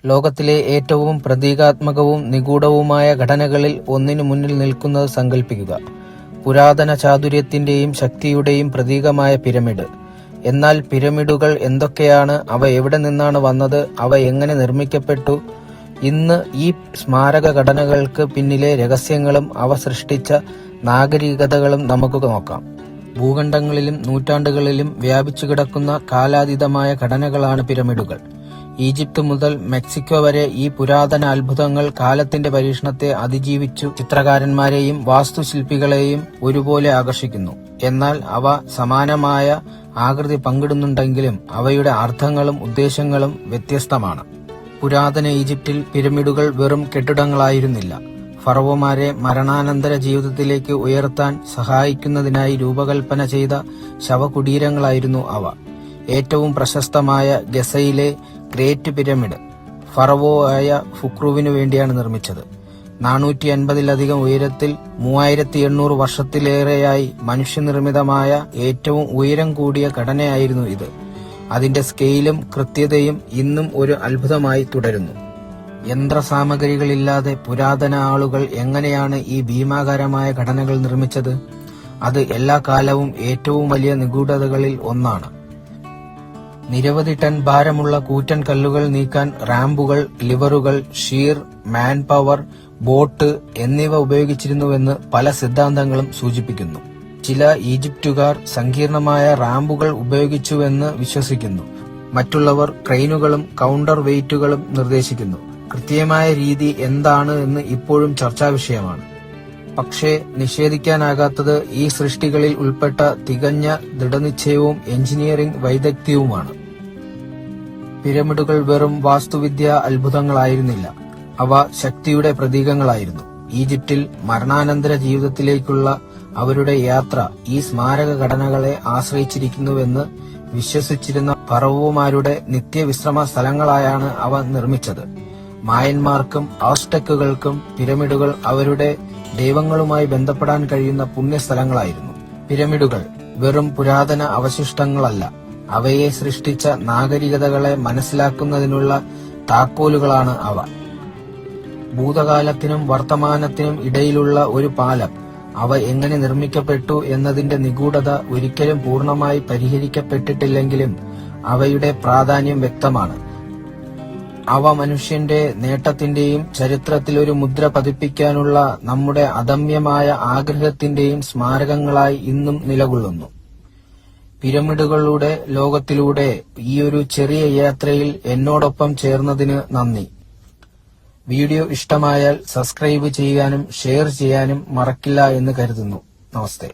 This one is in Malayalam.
ലോകത്തിലെ ഏറ്റവും പ്രതീകാത്മകവും നിഗൂഢവുമായ ഘടനകളിൽ ഒന്നിനു മുന്നിൽ നിൽക്കുന്നത് സങ്കല്പിക്കുക. പുരാതന ചാതുര്യത്തിന്റെയും ശക്തിയുടെയും പ്രതീകമായ പിരമിഡ്. എന്നാൽ പിരമിഡുകൾ എന്തൊക്കെയാണ്? അവ എവിടെ നിന്നാണ് വന്നത്? അവ എങ്ങനെ നിർമ്മിക്കപ്പെട്ടു? ഇന്ന് ഈ സ്മാരക ഘടനകൾക്ക് പിന്നിലെ രഹസ്യങ്ങളും അവ സൃഷ്ടിച്ച നാഗരികതകളും നമുക്ക് നോക്കാം. ഭൂഖണ്ഡങ്ങളിലും നൂറ്റാണ്ടുകളിലും വ്യാപിച്ചു കിടക്കുന്ന കാലാതീതമായ ഘടനകളാണ് പിരമിഡുകൾ. ഈജിപ്ത് മുതൽ മെക്സിക്കോ വരെ ഈ പുരാതന അത്ഭുതങ്ങൾ കാലത്തിന്റെ പരീക്ഷണത്തെ അതിജീവിച്ചു ചിത്രകാരന്മാരെയും വാസ്തുശില്പികളെയും ഒരുപോലെ ആകർഷിക്കുന്നു. എന്നാൽ അവ സമാനമായ ആകൃതി പങ്കിടുന്നുണ്ടെങ്കിലും അവയുടെ അർത്ഥങ്ങളും ഉദ്ദേശങ്ങളും വ്യത്യസ്തമാണ്. പുരാതന ഈജിപ്തിൽ പിരമിഡുകൾ വെറും കെട്ടിടങ്ങളായിരുന്നില്ല. ഫറവോമാരെ മരണാനന്തര ജീവിതത്തിലേക്ക് ഉയർത്താൻ സഹായിക്കുന്നതിനായി രൂപകൽപ്പന ചെയ്ത ശവകുടീരങ്ങളായിരുന്നു അവ. ഏറ്റവും പ്രശസ്തമായ ഗസയിലെ ഗ്രേറ്റ് പിരമിഡ് ഫറവോ ആയ ഫുക്രുവിനു വേണ്ടിയാണ് നിർമ്മിച്ചത്. 450-ലധികം ഉയരത്തിൽ 3800 വർഷത്തിലേറെയായി മനുഷ്യനിർമ്മിതമായ ഏറ്റവും ഉയരം കൂടിയ ഘടനയായിരുന്നു ഇത്. അതിന്റെ സ്കെയിലും കൃത്യതയും ഇന്നും ഒരു അത്ഭുതമായി തുടരുന്നു. യന്ത്രസാമഗ്രികളില്ലാതെ പുരാതന ആളുകൾ എങ്ങനെയാണ് ഈ ഭീമാകാരമായ ഘടനകൾ നിർമ്മിച്ചത്? അത് എല്ലാ കാലവും ഏറ്റവും വലിയ നിഗൂഢതകളിൽ ഒന്നാണ്. നിരവധി ടൺ ഭാരമുള്ള കൂറ്റൻ കല്ലുകൾ നീക്കാൻ റാമ്പുകൾ, ലിവറുകൾ, ഷീർ, മാൻ പവർ, ബോട്ട് എന്നിവ ഉപയോഗിച്ചിരുന്നുവെന്ന് പല സിദ്ധാന്തങ്ങളും സൂചിപ്പിക്കുന്നു. ചില ഈജിപ്തുകാർ സങ്കീർണമായ റാമ്പുകൾ ഉപയോഗിച്ചുവെന്ന് വിശ്വസിക്കുന്നു. മറ്റുള്ളവർ ക്രെയിനുകളും കൗണ്ടർ വെയിറ്റുകളും നിർദ്ദേശിക്കുന്നു. കൃത്യമായ രീതി എന്താണ് എന്ന് ഇപ്പോഴും ചർച്ചാവിഷയമാണ്. പക്ഷേ നിഷേധിക്കാനാകാത്തത് ഈ സൃഷ്ടികളിൽ ഉൾപ്പെട്ട തികഞ്ഞ ദൃഢനിശ്ചയവും എഞ്ചിനീയറിംഗ് വൈദഗ്ധ്യവുമാണ്. പിരമിഡുകൾ വെറും വാസ്തുവിദ്യ അത്ഭുതങ്ങളായിരുന്നില്ല, അവ ശക്തിയുടെ പ്രതീകങ്ങളായിരുന്നു. ഈജിപ്തിൽ മരണാനന്തര ജീവിതത്തിലേക്കുള്ള അവരുടെ യാത്ര ഈ സ്മാരക ഘടനകളെ ആശ്രയിച്ചിരിക്കുന്നുവെന്ന് വിശ്വസിച്ചിരുന്ന ഫറവോമാരുടെ നിത്യവിശ്രമ സ്ഥലങ്ങളായാണ് അവ നിർമ്മിച്ചത്. മായന്മാർക്കും ആസ്ടെക്കുകൾക്കും പിരമിഡുകൾ അവരുടെ ദൈവങ്ങളുമായി ബന്ധപ്പെടാൻ കഴിയുന്ന പുണ്യസ്ഥലങ്ങളായിരുന്നു. പിരമിഡുകൾ വെറും പുരാതന അവശിഷ്ടങ്ങളല്ല, അവയെ സൃഷ്ടിച്ച നാഗരികതകളെ മനസ്സിലാക്കുന്നതിനുള്ള താക്കോലുകളാണ് അവ. ഭൂതകാലത്തിനും വർത്തമാനത്തിനും ഇടയിലുള്ള ഒരു പാലം. അവ എങ്ങനെ നിർമ്മിക്കപ്പെട്ടു എന്നതിന്റെ നിഗൂഢത ഒരിക്കലും പൂർണ്ണമായി പരിഹരിക്കപ്പെട്ടിട്ടില്ലെങ്കിലും അവയുടെ പ്രാധാന്യം വ്യക്തമാണ്. അവ മനുഷ്യന്റെ നേട്ടത്തിന്റെയും ചരിത്രത്തിൽ ഒരു മുദ്ര പതിപ്പിക്കാനുള്ള നമ്മുടെ അദമ്യമായ ആഗ്രഹത്തിന്റെയും സ്മാരകങ്ങളായി ഇന്നും നിലകൊള്ളുന്നു. പിരമിഡുകളുടെ ലോകത്തിലൂടെ ഈയൊരു ചെറിയ യാത്രയിൽ എന്നോടൊപ്പം ചേർന്നതിന് നന്ദി. വീഡിയോ ഇഷ്ടമായാൽ സബ്സ്ക്രൈബ് ചെയ്യാനും ഷെയർ ചെയ്യാനും മറക്കില്ല എന്ന് കരുതുന്നു. നമസ്തേ.